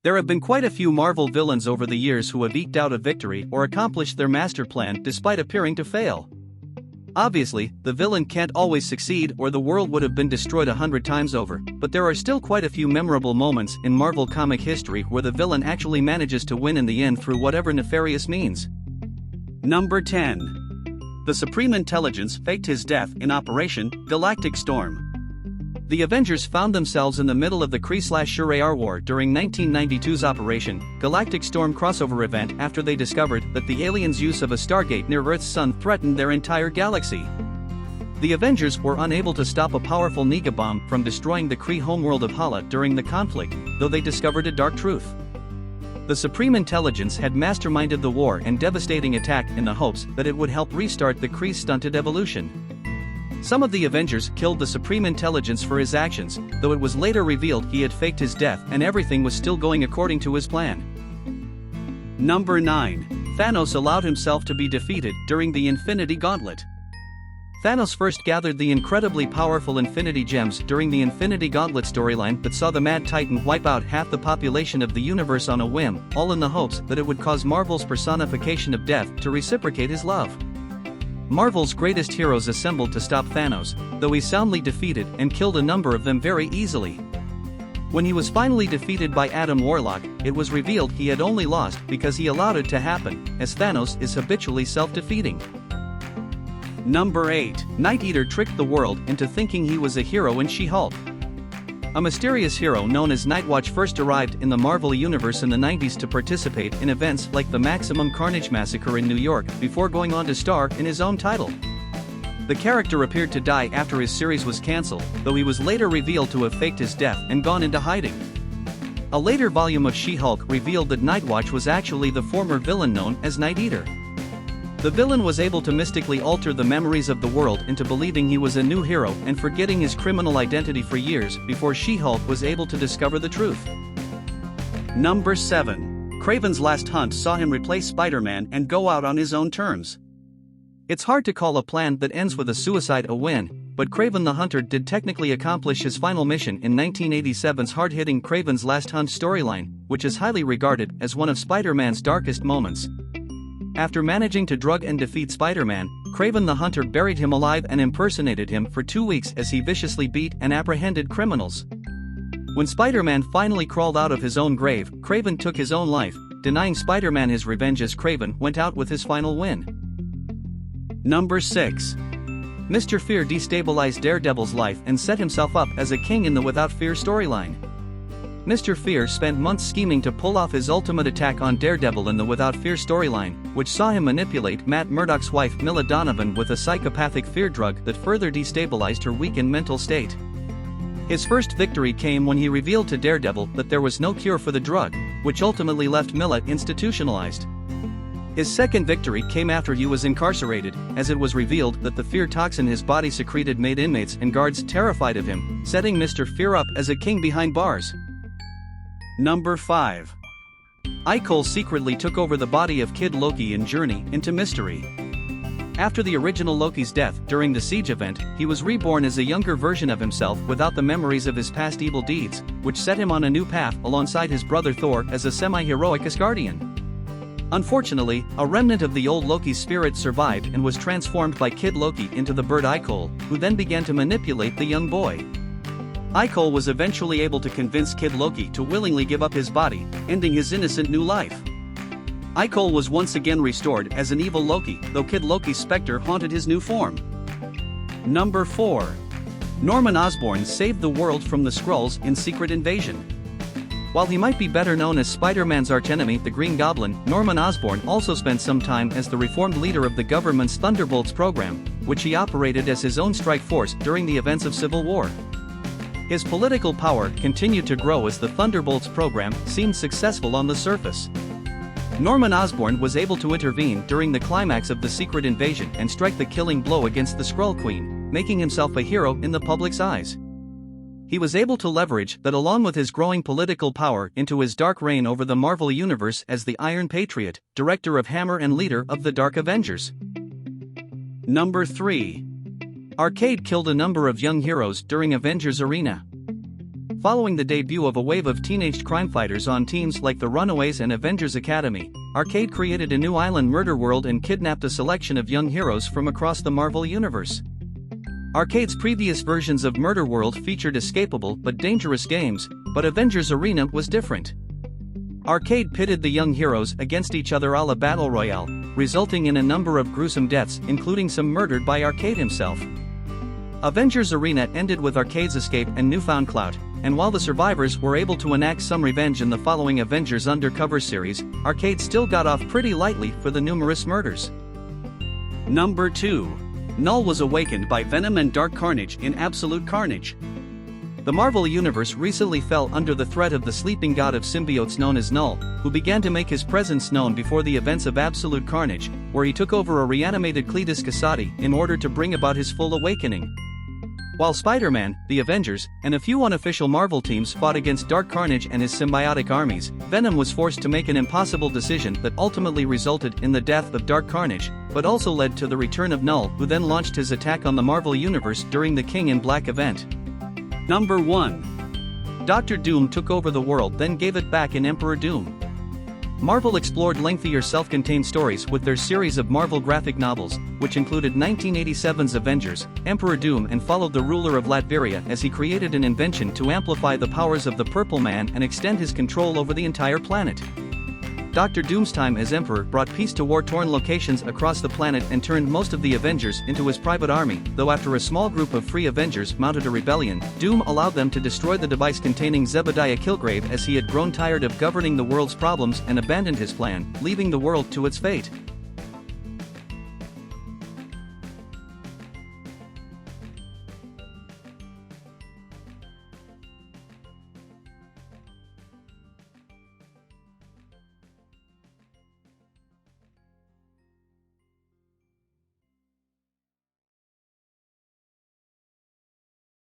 There have been quite a few Marvel villains over the years who have eked out a victory or accomplished their master plan despite appearing to fail. Obviously, the villain can't always succeed or the world would have been destroyed 100 times over, but there are still quite a few memorable moments in Marvel comic history where the villain actually manages to win in the end through whatever nefarious means. Number 10. The Supreme Intelligence faked his death in Operation Galactic Storm. The Avengers found themselves in the middle of the Kree/Shi'ar War during 1992's Operation Galactic Storm crossover event after they discovered that the aliens' use of a Stargate near Earth's sun threatened their entire galaxy. The Avengers were unable to stop a powerful Nega bomb from destroying the Kree homeworld of Hala during the conflict, though they discovered a dark truth. The Supreme Intelligence had masterminded the war and devastating attack in the hopes that it would help restart the Kree's stunted evolution. Some of the Avengers killed the Supreme Intelligence for his actions, though it was later revealed he had faked his death and everything was still going according to his plan. Number 9. Thanos allowed himself to be defeated during the Infinity Gauntlet. Thanos first gathered the incredibly powerful Infinity Gems during the Infinity Gauntlet storyline that saw the Mad Titan wipe out half the population of the universe on a whim, all in the hopes that it would cause Marvel's personification of death to reciprocate his love. Marvel's greatest heroes assembled to stop Thanos, though he soundly defeated and killed a number of them very easily. When he was finally defeated by Adam Warlock, it was revealed he had only lost because he allowed it to happen, as Thanos is habitually self-defeating. Number 8. Night Eater tricked the world into thinking he was a hero in She-Hulk. A mysterious hero known as Nightwatch first arrived in the Marvel Universe in the 90s to participate in events like the Maximum Carnage Massacre in New York before going on to star in his own title. The character appeared to die after his series was cancelled, though he was later revealed to have faked his death and gone into hiding. A later volume of She-Hulk revealed that Nightwatch was actually the former villain known as Night Eater. The villain was able to mystically alter the memories of the world into believing he was a new hero and forgetting his criminal identity for years before She-Hulk was able to discover the truth. Number 7. Craven's last hunt saw him replace Spider-Man and go out on his own terms. It's hard to call a plan that ends with a suicide a win, but Craven the Hunter did technically accomplish his final mission in 1987's hard-hitting Craven's Last Hunt storyline, which is highly regarded as one of Spider-Man's darkest moments. After managing to drug and defeat Spider-Man, Craven the Hunter buried him alive and impersonated him for 2 weeks as he viciously beat and apprehended criminals. When Spider-Man finally crawled out of his own grave, Craven took his own life, denying Spider-Man his revenge as Craven went out with his final win. Number 6. Mr. Fear destabilized Daredevil's life and set himself up as a king in the Without Fear storyline. Mr. Fear spent months scheming to pull off his ultimate attack on Daredevil in the Without Fear storyline, which saw him manipulate Matt Murdock's wife Milla Donovan with a psychopathic fear drug that further destabilized her weakened mental state. His first victory came when he revealed to Daredevil that there was no cure for the drug, which ultimately left Milla institutionalized. His second victory came after he was incarcerated, as it was revealed that the fear toxin his body secreted made inmates and guards terrified of him, setting Mr. Fear up as a king behind bars. Number 5. Icole secretly took over the body of Kid Loki in Journey into Mystery. After the original Loki's death during the Siege event, he was reborn as a younger version of himself without the memories of his past evil deeds, which set him on a new path alongside his brother Thor as a semi-heroic Asgardian. Unfortunately, a remnant of the old Loki's spirit survived and was transformed by Kid Loki into the bird Icole, who then began to manipulate the young boy. Icole was eventually able to convince Kid Loki to willingly give up his body, ending his innocent new life. Icole was once again restored as an evil Loki, though Kid Loki's specter haunted his new form. Number 4. Norman Osborn saved the world from the Skrulls in Secret Invasion. While he might be better known as Spider-Man's archenemy, the Green Goblin, Norman Osborn also spent some time as the reformed leader of the government's Thunderbolts program, which he operated as his own strike force during the events of Civil War. His political power continued to grow as the Thunderbolts program seemed successful on the surface. Norman Osborn was able to intervene during the climax of the Secret Invasion and strike the killing blow against the Skrull Queen, making himself a hero in the public's eyes. He was able to leverage that along with his growing political power into his dark reign over the Marvel Universe as the Iron Patriot, director of Hammer and leader of the Dark Avengers. Number 3. Arcade killed a number of young heroes during Avengers Arena. Following the debut of a wave of teenaged crime fighters on teams like the Runaways and Avengers Academy, Arcade created a new island murder world and kidnapped a selection of young heroes from across the Marvel Universe. Arcade's previous versions of Murder World featured escapable but dangerous games, but Avengers Arena was different. Arcade pitted the young heroes against each other a la Battle Royale, resulting in a number of gruesome deaths, including some murdered by Arcade himself. Avengers Arena ended with Arcade's escape and newfound clout, and while the survivors were able to enact some revenge in the following Avengers Undercover series, Arcade still got off pretty lightly for the numerous murders. Number 2. Null was awakened by Venom and Dark Carnage in Absolute Carnage. The Marvel Universe recently fell under the threat of the sleeping god of symbiotes known as Null, who began to make his presence known before the events of Absolute Carnage, where he took over a reanimated Cletus Kasady in order to bring about his full awakening. While Spider-Man, the Avengers, and a few unofficial Marvel teams fought against Dark Carnage and his symbiotic armies, Venom was forced to make an impossible decision that ultimately resulted in the death of Dark Carnage, but also led to the return of Null, who then launched his attack on the Marvel Universe during the King in Black event. Number 1. Dr. Doom took over the world, then gave it back in Emperor Doom. Marvel explored lengthier self-contained stories with their series of Marvel graphic novels, which included 1987's Avengers, Emperor Doom, and followed the ruler of Latveria as he created an invention to amplify the powers of the Purple Man and extend his control over the entire planet. Dr. Doom's time as Emperor brought peace to war-torn locations across the planet and turned most of the Avengers into his private army, though after a small group of free Avengers mounted a rebellion, Doom allowed them to destroy the device containing Zebediah Killgrave as he had grown tired of governing the world's problems and abandoned his plan, leaving the world to its fate.